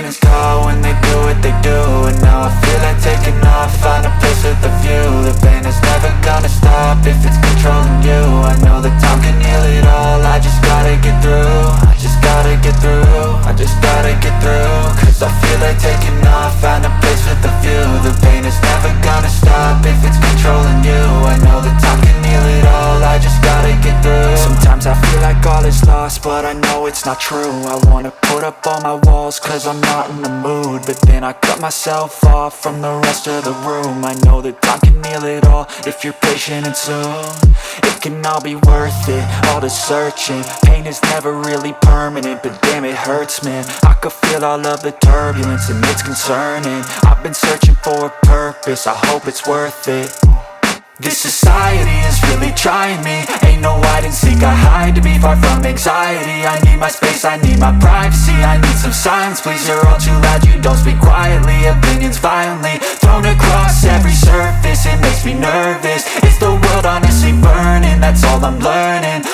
pain is gone when they do what they do. And now I feel like taking off, find a place with a view. The pain is never gonna stop if it's controlling you. I know that time can heal it all, I just gotta get through. I just gotta get through, I just gotta get through. Cause I feel like taking off, find a place with a view. The pain is never gonna stop if it's controlling you. I know that time can heal it all, I just gotta get through. Sometimes I feel like all is lost, but I know it's not true. I wanna put up all my walls cause I'm not in the mood, but then I cut myself off from the rest of the room. I know that time can heal it all if you're patient and soon. It can all be worth it, all the searching. Pain is never really permanent, but damn it hurts, man. I could feel all of the turbulence and it's concerning. I've been searching for a purpose, I hope it's worth it. This society is really trying me. Ain't no hide and seek, I hide to be far from anxiety. I need my space, I need my privacy. I need some silence, please, you're all too loud. You don't speak quietly, opinions violently thrown across every surface. It makes me nervous, is the world honestly burning? That's all I'm learning.